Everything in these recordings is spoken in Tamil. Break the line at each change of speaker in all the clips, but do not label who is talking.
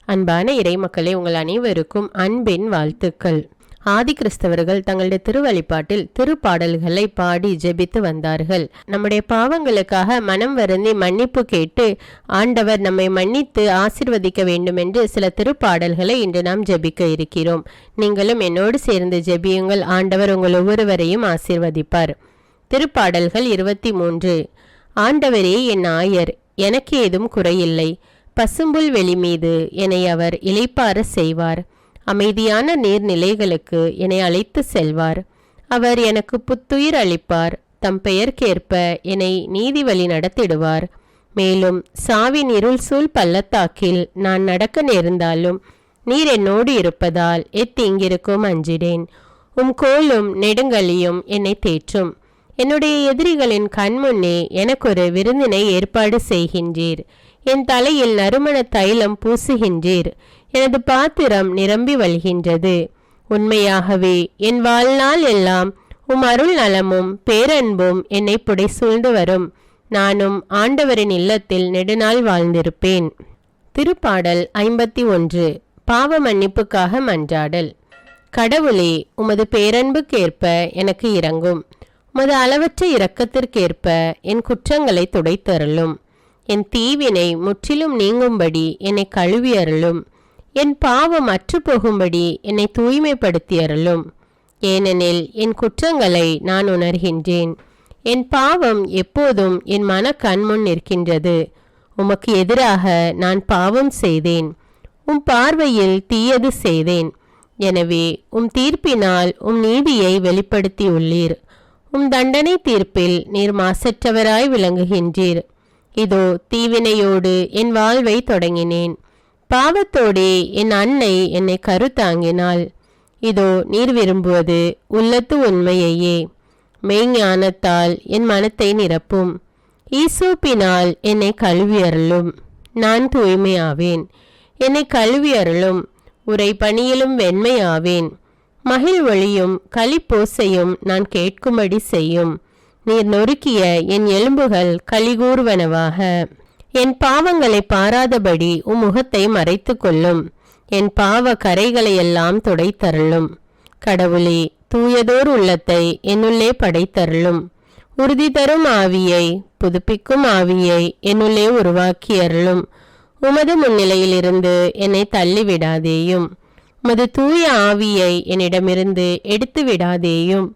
அன்பான இறைமக்களே, உங்கள் அனைவருக்கும் அன்பின் வாழ்த்துக்கள். ஆதி கிறிஸ்தவர்கள் தங்களுடைய திருவழிபாட்டில் திருப்பாடல்களை பாடி ஜெபித்து வந்தார்கள். நம்முடைய பாவங்களுக்காக மனம் வருந்தி மன்னிப்பு கேட்டு ஆண்டவர் நம்மை மன்னித்து ஆசிர்வதிக்க வேண்டும் என்று சில திருப்பாடல்களை இன்று நாம் ஜெபிக்க இருக்கிறோம். நீங்களும் என்னோடு சேர்ந்து ஜெபியுங்கள். ஆண்டவர் உங்கள் ஒவ்வொருவரையும் ஆசிர்வதிப்பார். திருப்பாடல்கள் 23. ஆண்டவரே என் ஆயர், எனக்கு ஏதும் குறையில்லை. பசும்புல் வெளி மீது என்னை அவர் இளைப்பாற செய்வார். அமைதியான நீர்நிலைகளுக்கு என்னை அழைத்து செல்வார். அவர் எனக்கு புத்துயிர் அளிப்பார். தம் பெயர்க்கேற்ப என்னை நீதி வழி நடத்திடுவார். மேலும் சாவின் இருள் சூழ் பள்ளத்தாக்கில் நான் நடக்க நேர்ந்தாலும் நீர் என்னோடு இருப்பதால் எத்தீங்கிருக்கும் அஞ்சிடேன். உம் கோலும் நெடுங்கலியும் என்னை தேற்றும். என்னுடைய எதிரிகளின் கண்முன்னே எனக்கொரு விருந்தினை ஏற்பாடு செய்கின்றீர். என் தலையில் நறுமண தைலம் பூசுகின்றீர். எனது பாத்திரம் நிரம்பி வழிகின்றது. உண்மையாகவே என் வாழ்நாள் எல்லாம் உம் அருள் நலமும் பேரன்பும் என்னை புடை சூழ்ந்து வரும். நானும் ஆண்டவரின் இல்லத்தில் நெடுநாள் வாழ்ந்திருப்பேன். திருப்பாடல் 51. பாவ மன்னிப்புக்காக மன்றாடல். கடவுளே, உமது பேரன்புக்கேற்ப எனக்கு இரங்கும். உமது அளவற்ற இரக்கத்திற்கேற்ப என் குற்றங்களை துடைத்தருளும். என் தீவினை முற்றிலும் நீங்கும்படி என்னை கழுவி அருளும். என் பாவம் அற்று போகும்படி என்னை தூய்மைப்படுத்தி அருளும். ஏனெனில் என் குற்றங்களை நான் உணர்கின்றேன். என் பாவம் எப்போதும் என் மன கண்முன் நிற்கின்றது. உமக்கு எதிராக நான் பாவம் செய்தேன். உம் பார்வையில் தீயது செய்தேன். எனவே உம் தீர்ப்பினால் உம் நீதியை வெளிப்படுத்தியுள்ளீர். உம் தண்டனை தீர்ப்பில் நீர் மாசற்றவராய் விளங்குகின்றீர். இதோ தீவினையோடு என் வாழ்வை தொடங்கினேன். பாவத்தோடே என் அன்னை என்னை கருத்தாங்கினாள். இதோ நீர் விரும்புவது உள்ளத்து உண்மையையே. மெய்ஞானத்தால் என் மனத்தை நிரப்பும். ஈசோப்பினால் என்னை கழுவி அருளும். நான் தூய்மையாவேன். என்னை கழுவி அருளும். உரை பணியிலும் வெண்மையாவேன். மகிழ் ஒளியும் களிப்போசையும் நான் கேட்கும்படி செய்யும். நீர் நொறுக்கிய என் எலும்புகள் கலிகூர்வனவாக. என் பாவங்களை பாராதபடி உம் முகத்தை மறைத்து கொள்ளும். என் பாவ கரைகளையெல்லாம் துடைத்தருளும். கடவுளே, தூயதோர் உள்ளத்தை என்னுள்ளே படைத்தருளும். உறுதி தரும் ஆவியை, புதுப்பிக்கும் ஆவியை என்னுள்ளே உருவாக்கி அருளும். உமது முன்னிலையிலிருந்து என்னை தள்ளிவிடாதேயும். உமது தூய ஆவியை என்னிடமிருந்து எடுத்து விடாதேயும்.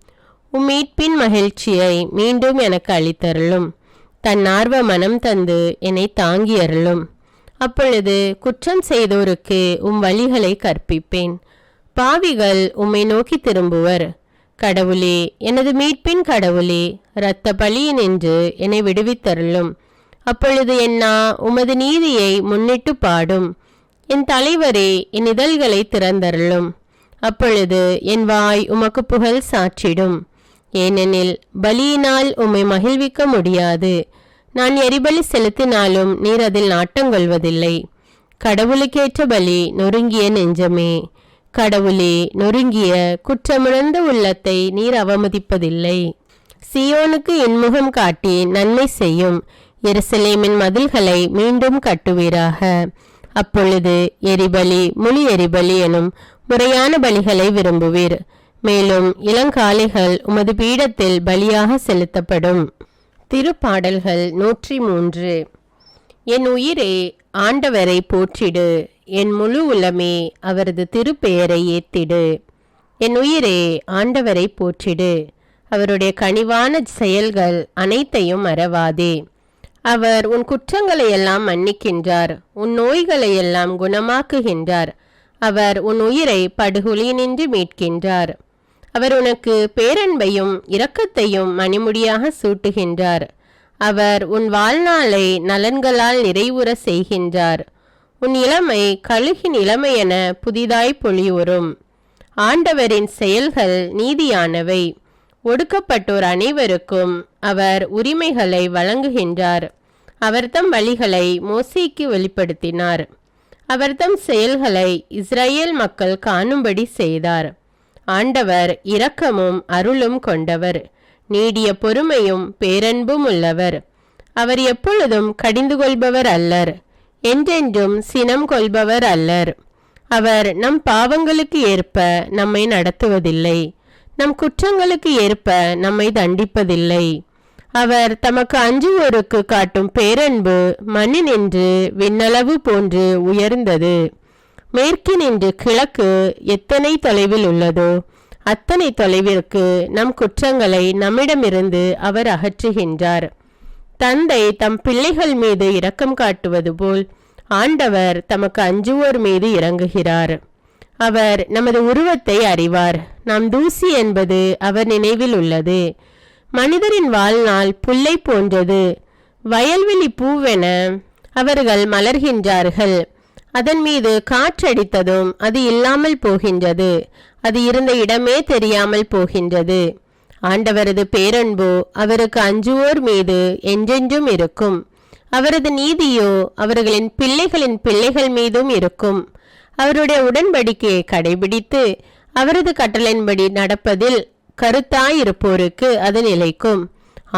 உம் மீட்பின் மகிழ்ச்சியை மீண்டும் எனக்கு அளித்தருளும். தன்னார்வ மனம் தந்து என்னை தாங்கி அருளும். அப்பொழுது குற்றம் செய்தோருக்கு உம் வழிகளை கற்பிப்பேன். பாவிகள் உம்மை நோக்கி திரும்புவர். கடவுளே, எனது மீட்பின் கடவுளே, இரத்த பலியினின்று என்னை விடுவித்தருளும். அப்பொழுது என்னா உமது நீதியை முன்னிட்டு பாடும். என் தலைவரே, என் இதழ்களை திறந்தருளும். அப்பொழுது என் வாய் உமக்கு புகழ் சாற்றிடும். ஏனெனில் பலியினால் உம்மை மகிழ்விக்க முடியாது. நான் எரிபலி செலுத்தினாலும் நீர் அதில் நாட்டங்கொள்வதில்லை. கடவுளுக்கேற்ற பலி நொறுங்கிய நெஞ்சமே. கடவுளே, நொறுங்கிய குற்றமுணர்ந்த உள்ளத்தை நீர் அவமதிப்பதில்லை. சியோனுக்கு இன்முகம் காட்டி நன்மை செய்யும். எருசலேமின் மதில்களை மீண்டும் கட்டுவீராக. அப்பொழுது எரிபலி முழு எரிபலி எனும் முறையான பலிகளை விரும்புவீர். மேலும் இளங்காளைகள் உமது பீடத்தில் பலியாக செலுத்தப்படும். திருப்பாடல்கள் 103. என் உயிரே, ஆண்டவரை போற்றிடு. என் முழு உளமே அவரது திருப்பெயரை ஏத்திடு. என் உயிரே, ஆண்டவரை போற்றிடு. அவருடைய கனிவான செயல்கள் அனைத்தையும் மறவாதே. அவர் உன் குற்றங்களையெல்லாம் மன்னிக்கின்றார். உன் நோய்களையெல்லாம் குணமாக்குகின்றார். அவர் உன் உயிரை படுகொலியினின்று மீட்கின்றார். அவர் உனக்கு பேரன்பையும் இரக்கத்தையும் மணிமுடியாக சூட்டுகின்றார். அவர் உன் வாழ்நாளை நலன்களால் நிறைவுற செய்கின்றார். உன் இளமை கழுகின் இளமையென புதிதாய் பொலிவுறும். ஆண்டவரின் செயல்கள் நீதியானவை. ஒடுக்கப்பட்டோர் அனைவருக்கும் அவர் உரிமைகளை வழங்குகின்றார். அவர் தம் வழிகளை மோசேக்கு வெளிப்படுத்தினார். அவர் தம் செயல்களை இஸ்ரேல் மக்கள் காணும்படி செய்தார். ஆண்டவர் இரக்கமும் அருளும் கொண்டவர், நீடிய பொறுமையும் பேரன்பும் உள்ளவர். அவர் எப்பொழுதும் கடிந்து கொள்பவர் அல்லர். என்றென்றும் சினம் கொள்பவர் அல்லர். அவர் நம் பாவங்களுக்கு ஏற்ப நம்மை நடத்துவதில்லை, நம் குற்றங்களுக்கு ஏற்ப நம்மை தண்டிப்பதில்லை. அவர் தமக்கு அஞ்சுவோருக்கு காட்டும் பேரன்பு மண்ணினின்று விண்ணளவு போன்று உயர்ந்தது. மேற்கினின்று கிழக்கு எத்தனை தொலைவில் உள்ளதோ அத்தனை தொலைவிற்கு நம் குற்றங்களை நம்மிடமிருந்து அவர் அகற்றுகின்றார். தந்தை தம் பிள்ளைகள் மீது இரக்கம் காட்டுவது போல் ஆண்டவர் தமக்கு அஞ்சுவோர் மீது இறங்குகிறார். அவர் நமது உருவத்தை அறிவார், நாம் தூசி என்பது அவர் நினைவில் உள்ளது. மனிதரின் வாழ்நாள் புல்லை போன்றது, வயல்வெளி பூவென அவர்கள் மலர்கின்றார்கள். அதன் மீது காற்றடித்ததும் அது இல்லாமல் போகின்றது, அது இருந்த இடமே தெரியாமல் போகின்றது. ஆண்டவரது பேரன்போ அவருக்கு அஞ்சுவோர் மீது என்றென்றும் இருக்கும். அவரது நீதியோ அவர்களின் பிள்ளைகளின் பிள்ளைகள் மீதும் இருக்கும். அவருடைய உடன்படிக்கையை கடைபிடித்து அவரது கட்டளையின்படி நடப்பதில் கருத்தாயிருப்போருக்கு அது நிலைக்கும்.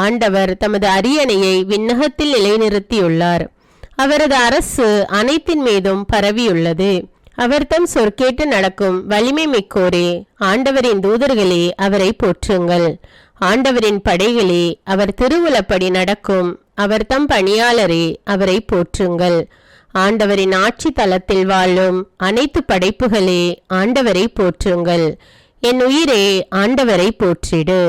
ஆண்டவர் தமது அரியணையை விண்ணகத்தில் நிலைநிறுத்தியுள்ளார். அவரது அரசு அனைத்தின் மீதும் பரவியுள்ளது. அவர் தம் சொற்கேட்டு நடக்கும் வலிமை மிக்கோரே, ஆண்டவரின் தூதர்களே அவரை போற்றுங்கள். ஆண்டவரின் படைகளே அவர் திருவுளப்படி நடக்கும் அவர் தம் பணியாளரே அவரை போற்றுங்கள். ஆண்டவரின் ஆட்சி தலத்தில் வாழும் அனைத்து படைப்புகளே ஆண்டவரை போற்றுங்கள். என் உயிரே ஆண்டவரை போற்றிடு.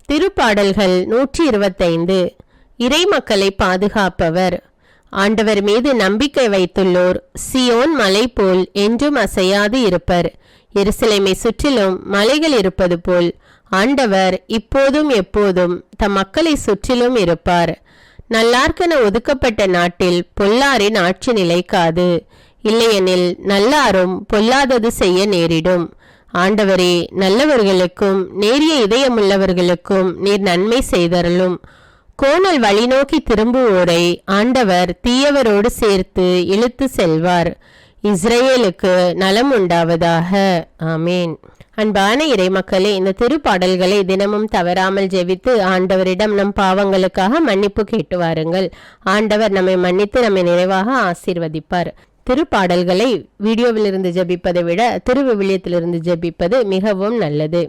திருப்பாடல்கள் 125. இறை மக்களை பாதுகாப்பவர். ஆண்டவர் மீது நம்பிக்கை வைத்துள்ளோர் சியோன் மலை போல் என்றும் அசையாது இருப்பர். எருசலேமை சுற்றிலும் மலைகள் இருப்பது போல் ஆண்டவர் இப்போதும் எப்போதும் தம் மக்களை சுற்றிலும் இருப்பார். நல்லார்க்கென ஒதுக்கப்பட்ட நாட்டில் பொல்லாரின் ஆட்சி நிலைக்காது, இல்லையெனில் நல்லாரும் பொல்லாதது செய்ய நேரிடும். ஆண்டவரே, நல்லவர்களுக்கும் நேரிய இதயமுள்ளவர்களுக்கும் நீர் நன்மை செய்தருளும். கோணல் வழி நோக்கி திரும்புவோரை ஆண்டவர் தீயவரோடு சேர்த்து இழுத்து செல்வார். இஸ்ரேலுக்கு நலம் உண்டாவதாக. ஆமேன். அன்பான இறைமக்களே, இந்த திருப்பாடல்களை தினமும் தவறாமல் ஜெபித்து ஆண்டவரிடம் நம் பாவங்களுக்காக மன்னிப்பு கேட்டு வாருங்கள். ஆண்டவர் நம்மை மன்னித்து நம்மை நிறைவாக ஆசீர்வதிப்பார். திருப்பாடல்களை வீடியோவிலிருந்து ஜெபிப்பதை விட திருவிவிலியத்திலிருந்து ஜெபிப்பது மிகவும் நல்லது.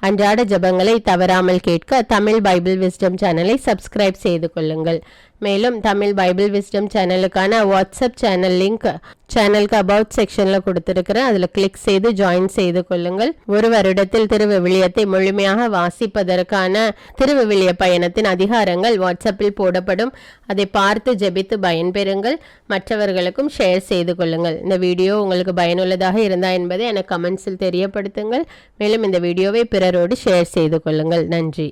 அன்றாட ஜெபங்களை தவறாமல் கேட்க தமிழ் பைபிள் விஸ்டம் சேனலை சப்ஸ்கிரைப் செய்து கொள்ளுங்கள். மேலும் தமிழ் பைபிள் விஸ்டம் சேனலுக்கான வாட்ஸ்அப் சேனல் லிங்க் சேனலுக்கு அபவுட் செக்ஷனில் கொடுத்துருக்கிறேன். அதில் கிளிக் செய்து ஜாயின் செய்து கொள்ளுங்கள். ஒரு வருடத்தில் திருவிவிலியத்தை முழுமையாக வாசிப்பதற்கான திருவிவிலிய பயணத்தின் அதிகாரங்கள் வாட்ஸ்அப்பில் போடப்படும். அதை பார்த்து ஜெபித்து பயன்பெறுங்கள். மற்றவர்களுக்கும் ஷேர் செய்து கொள்ளுங்கள். இந்த வீடியோ உங்களுக்கு பயனுள்ளதாக இருந்தால் என்பதை எனக்கு கமெண்ட்ஸில் தெரியப்படுத்துங்கள். மேலும் இந்த வீடியோவை பிறரோடு ஷேர் செய்து கொள்ளுங்கள். நன்றி.